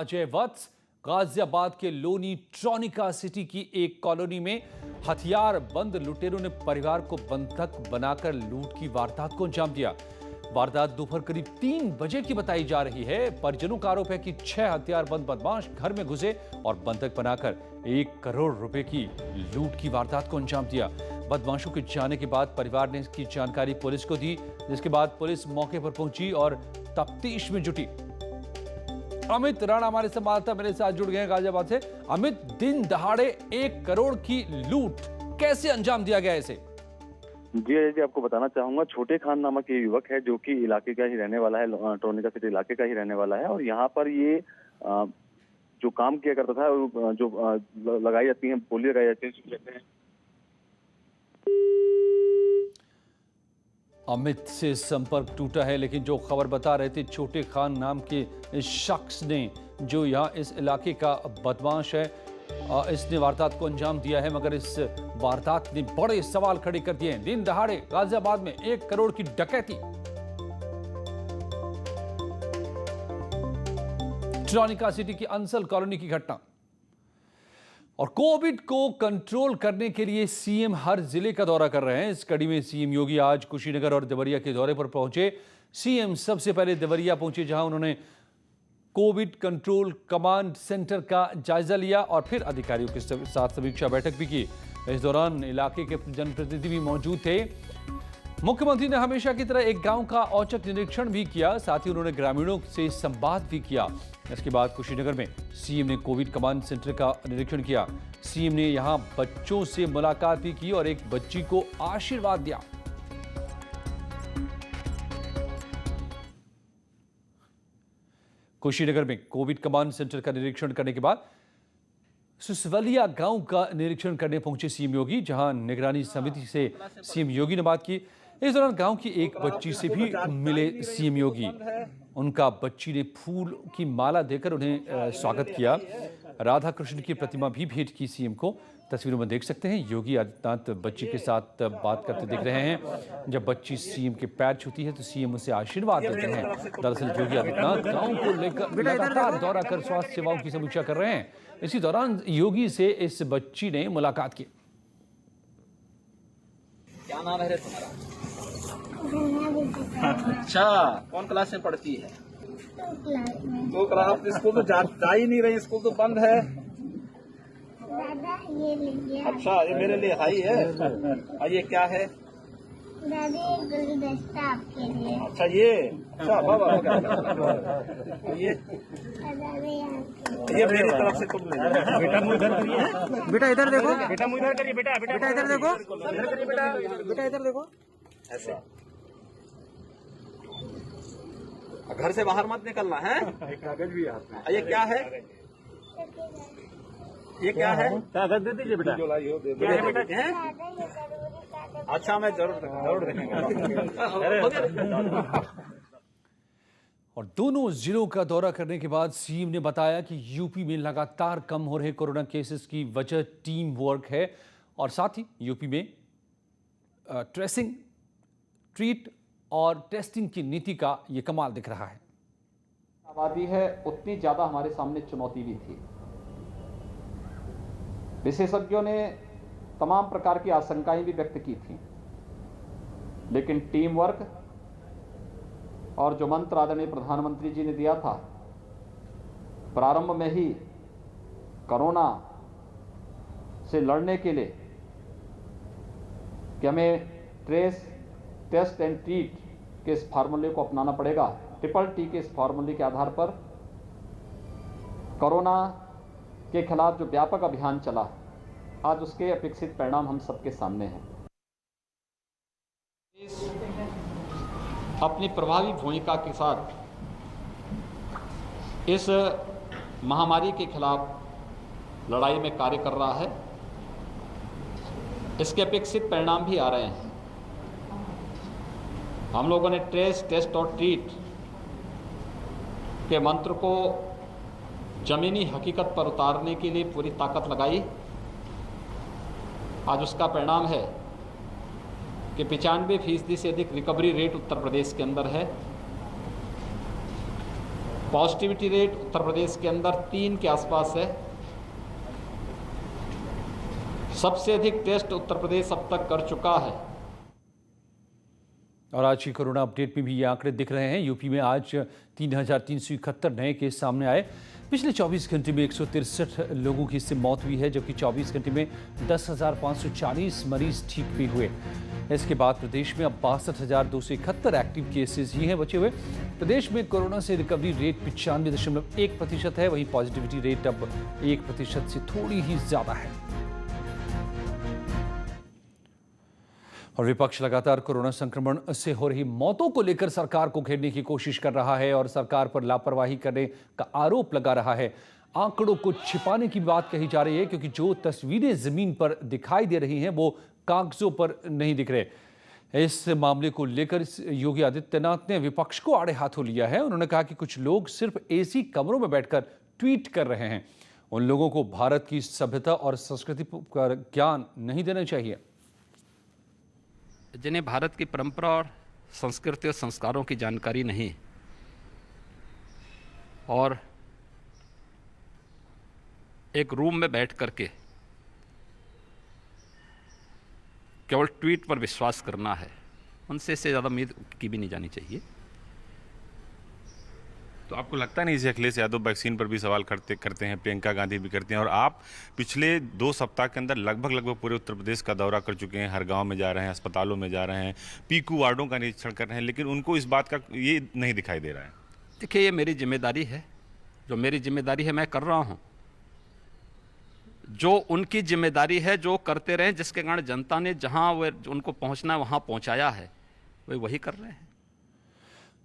अजय वत्स। गाजियाबाद के Loni tronica city की एक कॉलोनी में हथियार बंद लुटेरों ने परिवार को बंधक बनाकर लूट की वारदात को अंजाम दिया। वारदात दोपहर करीब 3 बजे की बताई जा रही है। परिजनों का आरोप है कि 6 हथियारबंद बदमाश घर में घुसे और बंधक बनाकर 1 करोड़ रुपए की लूट की वारदात को अंजाम दिया। बदमाशों के जाने के बाद परिवार ने इसकी जानकारी पुलिस को दी, जिसके बाद पुलिस मौके पर पहुंची और तफ्तीश में जुटी। अमित राणा हमारे संवाददाता मेरे साथ जुड़ गए हैं गाजियाबाद से। अमित, दिन दहाड़े 1 करोड़ की लूट कैसे अंजाम दिया गया इसे? जी अजय जी, आपको बताना चाहूंगा, छोटे खान नामक ये युवक है जो कि इलाके का ही रहने वाला है, ट्रोनिका सिटी इलाके का ही रहने वाला है। और यहाँ पर ये जो काम किया करता था, जो लगाई जाती है, बोली लगाई जाती है, अमित से संपर्क टूटा है, लेकिन जो खबर बता रहे थे छोटे खान नाम के इस शख्स ने, जो यहाँ इस इलाके का बदमाश है, इसने वारदात को अंजाम दिया है। मगर इस वारदात ने बड़े सवाल खड़े कर दिए हैं। दिन दहाड़े गाजियाबाद में 1 करोड़ की डकैती। ट्रॉनिका सिटी की अंसल कॉलोनी की घटना। और कोविड को कंट्रोल करने के लिए सीएम हर जिले का दौरा कर रहे हैं। इस कड़ी में सीएम योगी आज कुशीनगर और देवरिया के दौरे पर पहुंचे। सीएम सबसे पहले देवरिया पहुंचे, जहां उन्होंने कोविड कंट्रोल कमांड सेंटर का जायजा लिया और फिर अधिकारियों के साथ समीक्षा बैठक भी की। इस दौरान इलाके के जनप्रतिनिधि भी मौजूद थे। मुख्यमंत्री ने हमेशा की तरह एक गांव का औचक निरीक्षण भी किया, साथ ही उन्होंने ग्रामीणों से संवाद भी किया। इसके बाद कुशीनगर में सीएम ने कोविड कमांड सेंटर का निरीक्षण किया। सीएम ने यहां बच्चों से मुलाकात भी की और एक बच्ची को आशीर्वाद दिया। कुशीनगर में कोविड कमांड सेंटर का निरीक्षण करने के बाद सुसवलिया गांव का निरीक्षण करने पहुंचे सीएम योगी, जहां निगरानी समिति से सीएम योगी ने बात की। इस दौरान गांव की एक बच्ची से भी मिले सीएम योगी। उनका बच्ची ने फूल की माला देकर उन्हें स्वागत किया। राधा कृष्ण की प्रतिमा भी भेंट की सीएम को। तस्वीरों में देख सकते हैं योगी आदित्यनाथ बच्ची के साथ बात करते दिख रहे हैं। जब बच्ची सीएम के पैर छूती है तो सीएम उसे आशीर्वाद देते हैं। दरअसल योगी आदित्यनाथ गांव को लेकर लगातार दौरा कर स्वास्थ्य सेवाओं की समीक्षा कर रहे हैं। इसी दौरान योगी से इस बच्ची ने मुलाकात की। क्या नाम है तुम्हारा? अच्छा, कौन क्लास में पढ़ती है? 2 क्लास। स्कूल तो जा ही नहीं रही, स्कूल तो बंद है। दादा ये लीजिए। अच्छा, ये मेरे लिए हाई है। और ये क्या है? दादी गुलदस्ता आपके लिए। अच्छा, ये अच्छा बाबा ये मेरी तरफ से तुम ले। बेटा मुँह इधर करिए, बेटा इधर देखो, बेटा मुँह इधर करिए, बेटा इधर देखो, बेटा इधर देखो। ऐसे घर से बाहर मत निकलना है। कागज भी हाथ में। ये क्या है? ये क्या है? कागज दे दीजिए बेटा। क्या है बेटा? है? अच्छा, मैं जरूर देखेंगे। और दोनों जिलों का दौरा करने के बाद सीएम ने बताया कि यूपी में लगातार कम हो रहे कोरोना केसेस की वजह टीम वर्क है और साथ ही यूपी में ट्रेसिंग, ट्रीट और टेस्टिंग की नीति का ये कमाल दिख रहा है। आबादी है उतनी ज्यादा हमारे सामने चुनौती भी थी। विशेषज्ञों ने तमाम प्रकार की आशंकाएं भी व्यक्त की थी, लेकिन टीम वर्क और जो मंत्र आदरणीय प्रधानमंत्री जी ने दिया था प्रारंभ में ही कोरोना से लड़ने के लिए कि हमें ट्रेस, टेस्ट एंड ट्रीट के इस फार्मूले को अपनाना पड़ेगा। ट्रिपल टी के इस फार्मूले के आधार पर कोरोना के खिलाफ जो व्यापक अभियान चला, आज उसके अपेक्षित परिणाम हम सबके सामने हैं। अपनी प्रभावी भूमिका के साथ इस महामारी के खिलाफ लड़ाई में कार्य कर रहा है। इसके अपेक्षित परिणाम भी आ रहे हैं। हम लोगों ने ट्रेस, टेस्ट और ट्रीट के मंत्र को जमीनी हकीकत पर उतारने के लिए पूरी ताकत लगाई। आज उसका परिणाम है कि 95% से अधिक रिकवरी रेट उत्तर प्रदेश के अंदर है। पॉजिटिविटी रेट उत्तर प्रदेश के अंदर 3 के आसपास है। सबसे अधिक टेस्ट उत्तर प्रदेश अब तक कर चुका है। और आज की कोरोना अपडेट में भी ये आंकड़े दिख रहे हैं। यूपी में आज 3,371 नए केस सामने आए। पिछले 24 घंटे में 163 लोगों की इससे मौत हुई है, जबकि 24 घंटे में 10,540 मरीज ठीक भी हुए। इसके बाद प्रदेश में अब 62,271 एक्टिव केसेस ही हैं बचे हुए। प्रदेश में कोरोना से रिकवरी रेट 95.1% है, वहीं पॉजिटिविटी रेट अब 1% से थोड़ी ही ज्यादा है। और विपक्ष लगातार कोरोना संक्रमण से हो रही मौतों को लेकर सरकार को घेरने की कोशिश कर रहा है और सरकार पर लापरवाही करने का आरोप लगा रहा है। आंकड़ों को छिपाने की बात कही जा रही है, क्योंकि जो तस्वीरें जमीन पर दिखाई दे रही हैं वो कागजों पर नहीं दिख रहे। इस मामले को लेकर योगी आदित्यनाथ ने विपक्ष को आड़े हाथों लिया है। उन्होंने कहा कि कुछ लोग सिर्फ एसी कमरों में बैठकर ट्वीट कर रहे हैं। उन लोगों को भारत की सभ्यता और संस्कृति का ज्ञान नहीं देना चाहिए। जिन्हें भारत की परंपरा और संस्कृति और संस्कारों की जानकारी नहीं और एक रूम में बैठ करके केवल ट्वीट पर विश्वास करना है, उनसे इससे ज़्यादा उम्मीद की भी नहीं जानी चाहिए। तो आपको लगता नहीं, जैसे अखिलेश यादव वैक्सीन पर भी सवाल करते हैं, प्रियंका गांधी भी करते हैं, और आप पिछले 2 सप्ताह के अंदर लगभग पूरे उत्तर प्रदेश का दौरा कर चुके हैं, हर गांव में जा रहे हैं, अस्पतालों में जा रहे हैं, पीकू वार्डों का निरीक्षण कर रहे हैं, लेकिन उनको इस बात का ये नहीं दिखाई दे रहा है। देखिए, ये मेरी जिम्मेदारी है, जो मेरी जिम्मेदारी है मैं कर रहा हूँ। जो उनकी जिम्मेदारी है जो करते रहें, जिसके कारण जनता ने जहाँ वो उनको पहुँचना है वहाँ पहुँचाया है, वे वही कर रहे हैं।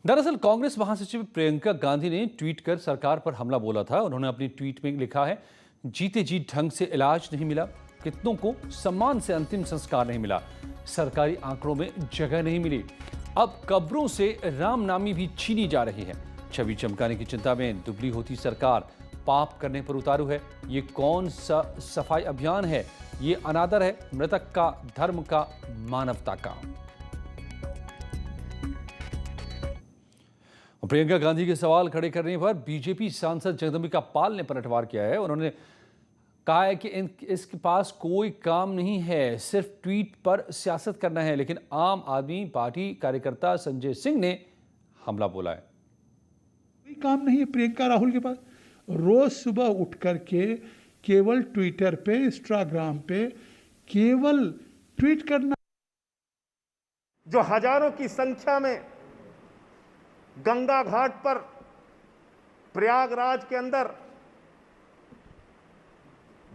दरअसल कांग्रेस महासचिव प्रियंका गांधी ने ट्वीट कर सरकार पर हमला बोला था। उन्होंने अपनी ट्वीट में लिखा है, जीते जी ढंग से इलाज नहीं मिला, कितनों को सम्मान से अंतिम संस्कार नहीं मिला, सरकारी आंकड़ों में जगह नहीं मिली, अब कब्रों से रामनामी भी छीनी जा रही है। छवि चमकाने की चिंता में दुबली होती सरकार पाप करने पर उतारू है। ये कौन सा सफाई अभियान है? ये अनादर है मृतक का, धर्म का, मानवता का। प्रियंका गांधी के सवाल खड़े करने पर बीजेपी सांसद जगदंबिका पाल ने पलटवार किया है। उन्होंने कहा है कि इसके पास कोई काम नहीं है, सिर्फ ट्वीट पर सियासत करना है। लेकिन आम आदमी पार्टी कार्यकर्ता संजय सिंह ने हमला बोला है। कोई काम नहीं है प्रियंका राहुल के पास। रोज सुबह उठ करके केवल ट्विटर पे, इंस्टाग्राम पे केवल ट्वीट करना। जो हजारों की संख्या में गंगा घाट पर, प्रयागराज के अंदर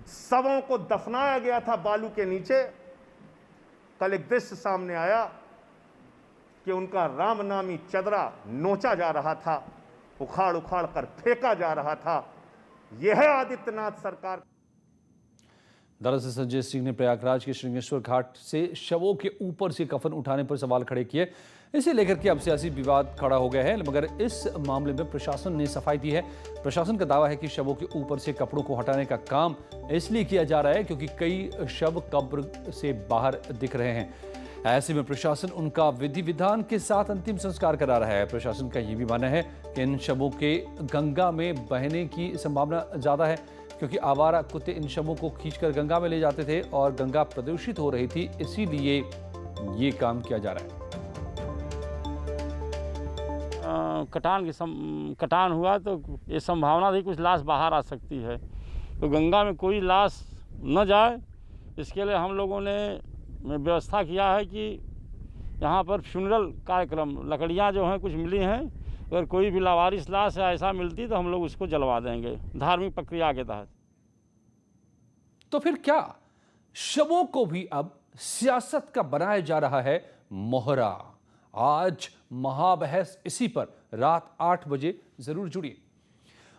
शवों को दफनाया गया था बालू के नीचे, कल एक दृश्य सामने आया कि उनका रामनामी चदरा नोचा जा रहा था, उखाड़ उखाड़ कर फेंका जा रहा था। यह है आदित्यनाथ सरकार। दरअसल संजय सिंह ने प्रयागराज के श्रृंगेश्वर घाट से शवों के ऊपर से कफन उठाने पर सवाल खड़े किए। इसे लेकर के अब सियासी विवाद खड़ा हो गया है, मगर इस मामले में प्रशासन ने सफाई दी है। प्रशासन का दावा है कि शवों के ऊपर से कपड़ों को हटाने का काम इसलिए किया जा रहा है क्योंकि कई शव कब्र से बाहर दिख रहे हैं। ऐसे में प्रशासन उनका विधि विधान के साथ अंतिम संस्कार करा रहा है। प्रशासन का यह भी मानना है कि इन शवों के गंगा में बहने की संभावना ज्यादा है, क्योंकि आवारा कुत्ते इन शवों को खींचकर गंगा में ले जाते थे और गंगा प्रदूषित हो रही थी, इसीलिए ये काम किया जा रहा है। कटान हुआ तो ये संभावना थी कुछ लाश बाहर आ सकती है, तो गंगा में कोई लाश न जाए, इसके लिए हम लोगों ने व्यवस्था किया है कि यहाँ पर फ्यूनरल कार्यक्रम, लकड़ियाँ जो हैं कुछ मिली हैं, अगर कोई भी लावारिस लाश ऐसा मिलती तो हम लोग उसको जलवा देंगे धार्मिक प्रक्रिया के तहत। तो फिर क्या शवों को भी अब सियासत का बनाया जा रहा है मोहरा? आज महाबहस इसी पर रात 8 बजे जरूर जुड़िए।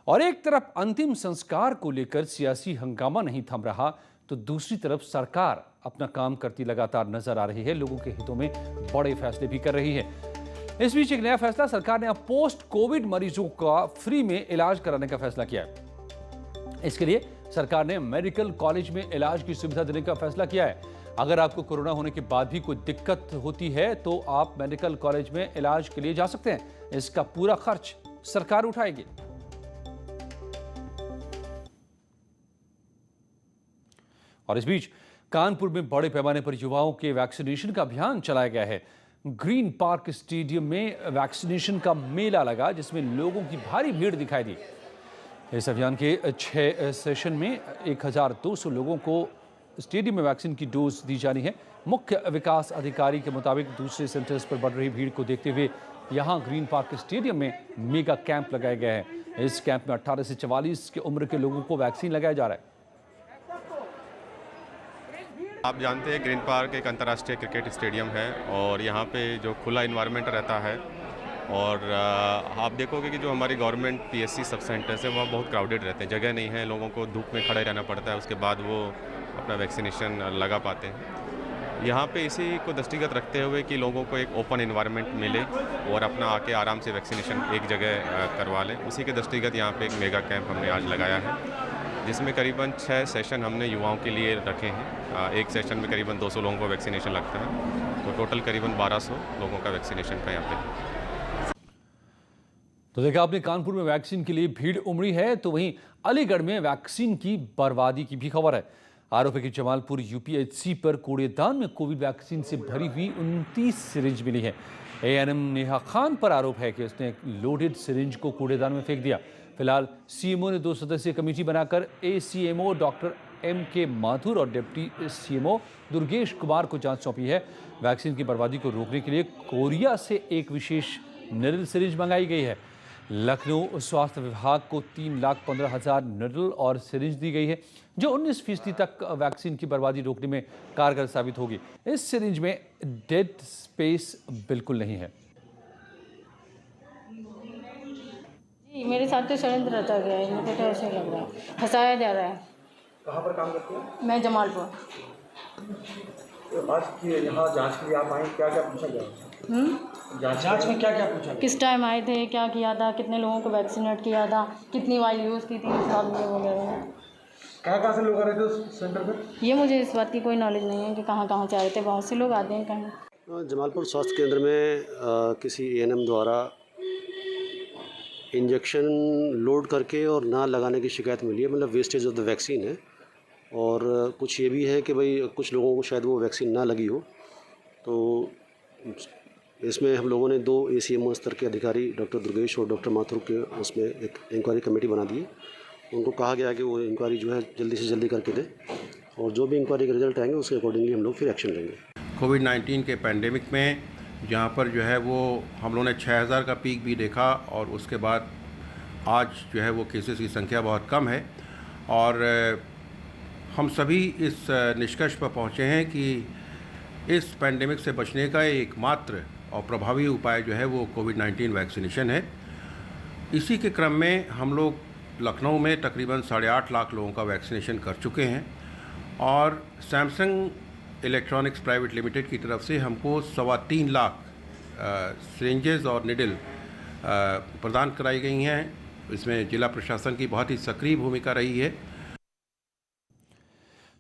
और एक तरफ अंतिम संस्कार को लेकर सियासी हंगामा नहीं थम रहा, तो दूसरी तरफ सरकार अपना काम करती लगातार नजर आ रही है, लोगों के हितों में बड़े फैसले भी कर रही है। इस बीच एक नया फैसला, सरकार ने अब पोस्ट कोविड मरीजों का फ्री में इलाज कराने का फैसला किया है। इसके लिए सरकार ने मेडिकल कॉलेज में इलाज की सुविधा देने का फैसला किया है। अगर आपको कोरोना होने के बाद भी कोई दिक्कत होती है तो आप मेडिकल कॉलेज में इलाज के लिए जा सकते हैं। इसका पूरा खर्च सरकार उठाएगी। और इस बीच कानपुर में बड़े पैमाने पर युवाओं के वैक्सीनेशन का अभियान चलाया गया है। ग्रीन पार्क स्टेडियम में वैक्सीनेशन का मेला लगा, जिसमें लोगों की भारी भीड़ दिखाई दी। इस अभियान के 6 सेशन में 1200 लोगों को स्टेडियम में वैक्सीन की डोज दी जानी है। मुख्य विकास अधिकारी के मुताबिक दूसरे सेंटर्स पर बढ़ रही भीड़ को देखते हुए यहां ग्रीन पार्क स्टेडियम में मेगा कैंप लगाया गया है। इस कैंप में 18 से 44 की उम्र के लोगों को वैक्सीन लगाया जा रहा है। आप जानते हैं ग्रीन पार्क एक अंतर्राष्ट्रीय क्रिकेट स्टेडियम है और यहाँ पे जो खुला इन्वायरमेंट रहता है और आप देखोगे कि जो हमारी गवर्नमेंट पीएससी सब सेंटर्स है वह बहुत क्राउडेड रहते हैं, जगह नहीं है, लोगों को धूप में खड़े रहना पड़ता है, उसके बाद वो अपना वैक्सीनेशन लगा पाते हैं। यहाँ पे इसी को दृष्टिगत रखते हुए कि लोगों को एक ओपन इन्वायरमेंट मिले और अपना आके आराम से वैक्सीनेशन एक जगह करवा लें, उसी के दृष्टिगत यहाँ पे एक मेगा कैंप हमने आज लगाया है, जिसमें करीबन 6 सेशन हमने युवाओं के लिए रखे हैं। एक सेशन में करीबन 200 लोगों को वैक्सीनेशन लगता है, तो टोटल करीबन 1200 लोगों का वैक्सीनेशन का यहाँ पे। तो देखा आपने, कानपुर में वैक्सीन के लिए भीड़ उमड़ी है, तो वहीं अलीगढ़ में वैक्सीन की बर्बादी की भी खबर है। आरोप है कि जमालपुर यूपीएचसी पर कूड़ेदान में कोविड वैक्सीन से भरी हुई 29 सिरिंज मिली है। एएनएम नेहा खान पर आरोप है कि उसने लोडेड सिरिंज को कूड़ेदान में फेंक दिया। फिलहाल सीएमओ ने 2 सदस्यीय कमेटी बनाकर एसीएमओ डॉक्टर एमके माथुर और डिप्टी सीएमओ दुर्गेश कुमार को जांच सौंपी है। वैक्सीन की बर्बादी को रोकने के लिए कोरिया से एक विशेष निडल सिरिंज मंगाई गई है। लखनऊ स्वास्थ्य विभाग को 3,15,000 निडल और सिरिंज दी गई है, जो 19% तक वैक्सीन की बर्बादी रोकने में कारगर साबित होगी। इस सिरिंज में डेड स्पेस बिल्कुल नहीं है। जी, मेरे साथ तो षड्यंत्र रचा गया है, मुझे तो ऐसा लग रहा है, फंसाया जा रहा है। कहाँ पर काम करते हैं? मैं जमालपुर। आज की यहाँ जांच के लिए आप आए, क्या क्या पूछा गया? जांच में क्या क्या पूछा? किस टाइम आए थे, क्या किया था, कितने लोगों को वैक्सीनेट किया था, कितनी वाइल यूज़ की थी, सब ये वगैरह। कहाँ से लोग आ रहे थे उस सेंटर पर? ये मुझे इस बात की कोई नॉलेज नहीं है कि कहाँ से आ रहे थे। बहुत से लोग आते हैं कहीं। जमालपुर स्वास्थ्य केंद्र में किसी एएनएम द्वारा इंजेक्शन लोड करके और ना लगाने की शिकायत मिली है, मतलब वेस्टेज ऑफ द वैक्सीन है। और कुछ ये भी है कि भाई कुछ लोगों को शायद वो वैक्सीन ना लगी हो, तो इसमें हम लोगों ने 2 एसीएमओ स्तर के अधिकारी डॉक्टर दुर्गेश और डॉक्टर माथुर के उसमें एक इंक्वायरी कमेटी बना दी है। उनको कहा गया कि वो इंक्वायरी जो है जल्दी से जल्दी करके दें और जो भी इंक्वायरी के रिजल्ट आएंगे उसके अकॉर्डिंगली हम लोग फिर एक्शन लेंगे। कोविड-19 के पैंडेमिक में जहाँ पर जो है वो हम लोगों ने 6000 का पीक भी देखा और उसके बाद आज जो है वो केसेस की संख्या बहुत कम है और हम सभी इस निष्कर्ष पर पहुँचे हैं कि इस पैंडेमिक से बचने का एकमात्र और प्रभावी उपाय जो है वो कोविड-19 वैक्सीनेशन है। इसी के क्रम में हम लोग लखनऊ में तकरीबन 8.5 लाख लोगों का वैक्सीनेशन कर चुके हैं और सैमसंग इलेक्ट्रॉनिक्स प्राइवेट लिमिटेड की तरफ से हमको 3.25 लाख सिरिंजेस और निडल प्रदान कराई गई हैं। इसमें जिला प्रशासन की बहुत ही सक्रिय भूमिका रही है।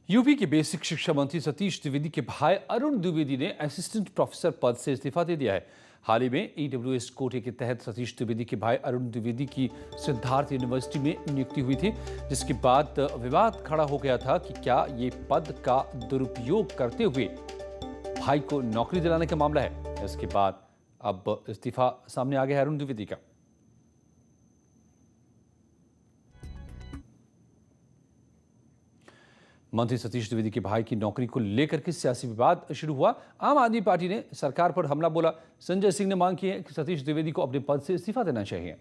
यूपी के बेसिक शिक्षा मंत्री सतीश द्विवेदी के भाई अरुण द्विवेदी ने असिस्टेंट प्रोफेसर पद से इस्तीफा दे दिया है। हाल ही में ईडब्ल्यूएस कोटे के तहत सतीश द्विवेदी के भाई अरुण द्विवेदी की सिद्धार्थ यूनिवर्सिटी में नियुक्ति हुई थी, जिसके बाद विवाद खड़ा हो गया था कि क्या ये पद का दुरुपयोग करते हुए भाई को नौकरी दिलाने का मामला है। इसके बाद अब इस्तीफा सामने आ गया है अरुण द्विवेदी का। मंत्री सतीश द्विवेदी के भाई की नौकरी को लेकर के सियासी विवाद शुरू हुआ। आम आदमी पार्टी ने सरकार पर हमला बोला। संजय सिंह ने मांग की है कि सतीश द्विवेदी को अपने पद से इस्तीफा देना चाहिए।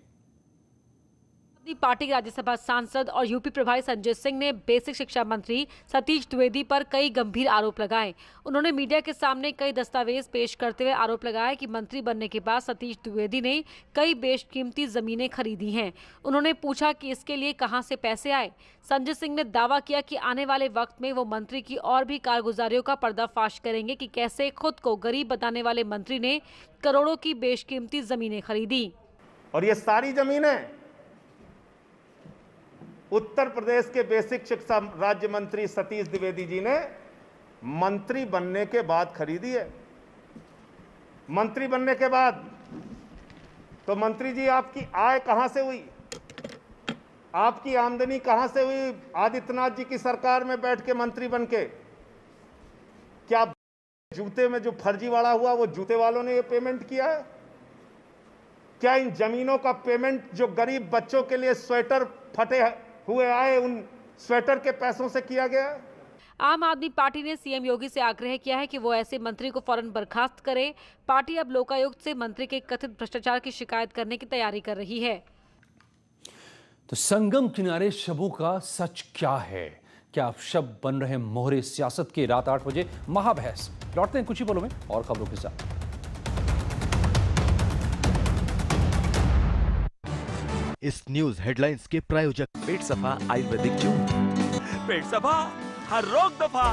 पार्टी के राज्यसभा सांसद और यूपी प्रभारी संजय सिंह ने बेसिक शिक्षा मंत्री सतीश द्विवेदी पर कई गंभीर आरोप लगाए। उन्होंने मीडिया के सामने कई दस्तावेज पेश करते हुए आरोप लगाया कि मंत्री बनने के बाद सतीश द्विवेदी ने कई बेशकीमती जमीनें खरीदी हैं। उन्होंने पूछा कि इसके लिए कहां से पैसे आए। संजय सिंह ने दावा किया कि आने वाले वक्त में वो मंत्री की और भी कारगुजारियों का पर्दाफाश करेंगे कि कैसे खुद को गरीब बताने वाले मंत्री ने करोड़ों की बेशकीमती जमीनें खरीदी। और ये सारी जमीनें उत्तर प्रदेश के बेसिक शिक्षा राज्य मंत्री सतीश द्विवेदी जी ने मंत्री बनने के बाद खरीदी है। मंत्री बनने के बाद तो मंत्री जी आपकी आय कहां से हुई? आपकी आमदनी कहां से हुई आदित्यनाथ जी की सरकार में बैठ के मंत्री बन के? क्या जूते में जो फर्जीवाड़ा हुआ वो जूते वालों ने ये पेमेंट किया है? क्या इन जमीनों का पेमेंट जो गरीब बच्चों के लिए स्वेटर फटे हुए आए उन स्वेटर के पैसों से किया गया? आम आदमी पार्टी ने सीएम योगी से आग्रह किया है कि वो ऐसे मंत्री को फौरन बर्खास्त करे। पार्टी अब लोकायुक्त से मंत्री के कथित भ्रष्टाचार की शिकायत करने की तैयारी कर रही है। तो संगम किनारे शबों का सच क्या है? क्या अब शब बन रहे मोहरे सियासत के? रात 8 बजे महाबहस। लौटते हैं कुछ ही पलों में और खबरों के साथ। इस न्यूज हेडलाइंस के प्रायोजक पेट सफा आयुर्वेदिक जूस। पेट सफा हर रोग दफा।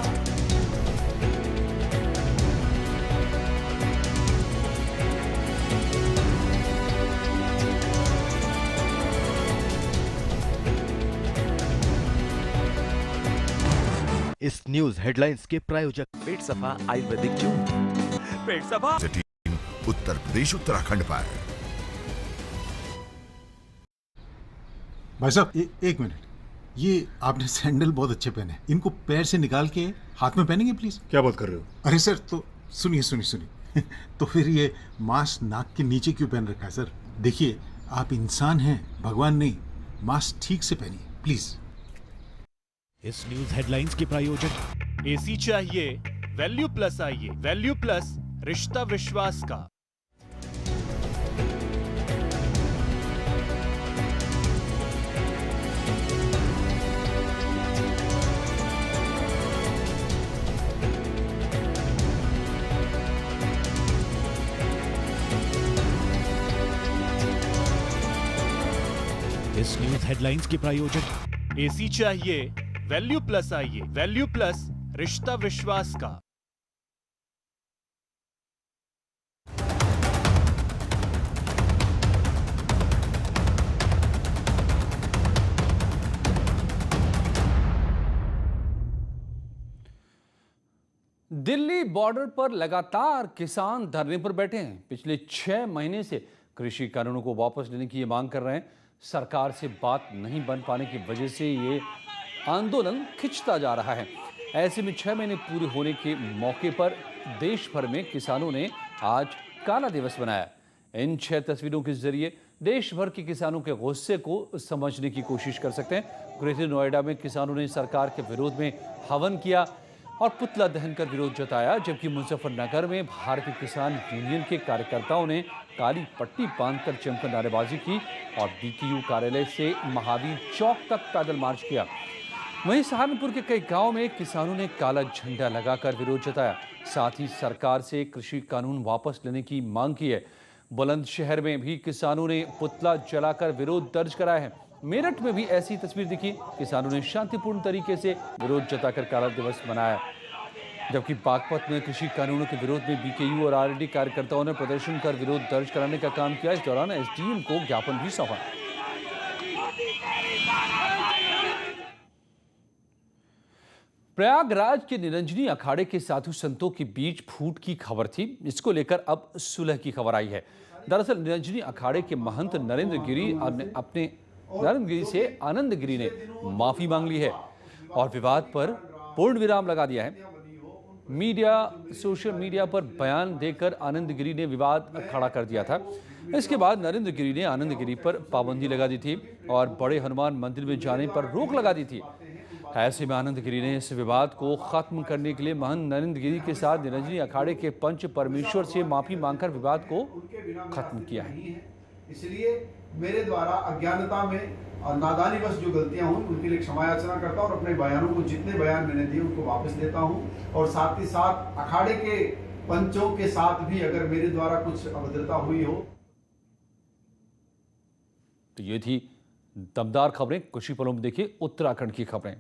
इस न्यूज हेडलाइंस के प्रायोजक पेट सफा आयुर्वेदिक जूस। पेट सफा उत्तर प्रदेश उत्तराखंड पर। भाई साहब एक मिनट, ये आपने सैंडल बहुत अच्छे पहने, इनको पैर से निकाल के हाथ में पहनेंगे प्लीज। क्या बात कर रहे हो? अरे सर, तो सुनिए तो फिर ये मास्क नाक के नीचे क्यों पहन रखा है सर? देखिए, आप इंसान हैं, भगवान नहीं। मास्क ठीक से पहनिए प्लीज। इस न्यूज हेडलाइंस के प्रायोजक एसी चाहिए वैल्यू प्लस आइए। वैल्यू प्लस रिश्ता विश्वास का। इस न्यूज हेडलाइंस के प्रायोजक एसी चाहिए वैल्यू प्लस आइए। वैल्यू प्लस रिश्ता विश्वास का। दिल्ली बॉर्डर पर लगातार किसान धरने पर बैठे हैं। पिछले 6 महीने से कृषि कानूनों को वापस लेने की ये मांग कर रहे हैं। सरकार से बात नहीं बन पाने की वजह से ये आंदोलन खिंचता जा रहा है। ऐसे में 6 महीने पूरे होने के मौके पर देश भर में किसानों ने आज काला दिवस मनाया। इन 6 तस्वीरों के जरिए देश भर के किसानों के गुस्से को समझने की कोशिश कर सकते हैं। ग्रेटर नोएडा में किसानों ने सरकार के विरोध में हवन किया और पुतला दहन कर विरोध जताया, जबकि मुजफ्फरनगर में भारतीय किसान यूनियन के कार्यकर्ताओं ने काली पट्टी बांधकर जमकर नारेबाजी की और बीकेयू कार्यालय से महावीर चौक तक पैदल मार्च किया। वहीं सहारनपुर के कई गांवों में किसानों ने काला झंडा लगाकर विरोध जताया। साथ ही सरकार से कृषि कानून वापस लेने की मांग की है। बुलंदशहर में भी किसानों ने पुतला जलाकर विरोध दर्ज कराया है। मेरठ में भी ऐसी तस्वीर दिखी। किसानों ने शांतिपूर्ण तरीके से विरोध जताकर काला दिवस मनाया, जबकि बागपत में कृषि कानूनों के विरोध में बीकेयू और आरएलडी कार्यकर्ताओं ने प्रदर्शन कर विरोध दर्ज कराने का काम किया। इस दौरान एसडीएम को ज्ञापन भी सौंपा। प्रयागराज के निरंजनी अखाड़े के साधु संतों के बीच फूट की खबर थी। इसको लेकर अब सुलह की खबर आई है। दरअसल निरंजनी अखाड़े के महंत नरेंद्र गिरी से आनंद गिरी ने माफी मांग ली है और विवाद पर पूर्ण विराम लगा दिया है। सोशल मीडिया पर बयान देकर आनंद गिरी ने विवाद खड़ा कर दिया था। इसके बाद नरेंद्र गिरी ने आनंद गिरी पर पाबंदी लगा दी थी और बड़े हनुमान मंदिर में जाने पर रोक लगा दी थी। ऐसे में आनंद गिरी ने इस विवाद को खत्म करने के लिए महंत नरेंद्र गिरी के साथ निरंजनी अखाड़े के पंच परमेश्वर से माफी मांगकर विवाद को खत्म किया है। इसलिए मेरे द्वारा अज्ञानता में और नादानीवश जो गलतियां हुई उनके लिए क्षमा याचना करता हूं और अपने बयानों को, जितने बयान मैंने दिए उनको वापस लेता हूं। और साथ ही साथ अखाड़े के पंचों के साथ भी अगर मेरे द्वारा कुछ अभद्रता हुई हो। तो ये थी दमदार खबरें। कुछ ही पलों में देखिए उत्तराखंड की खबरें।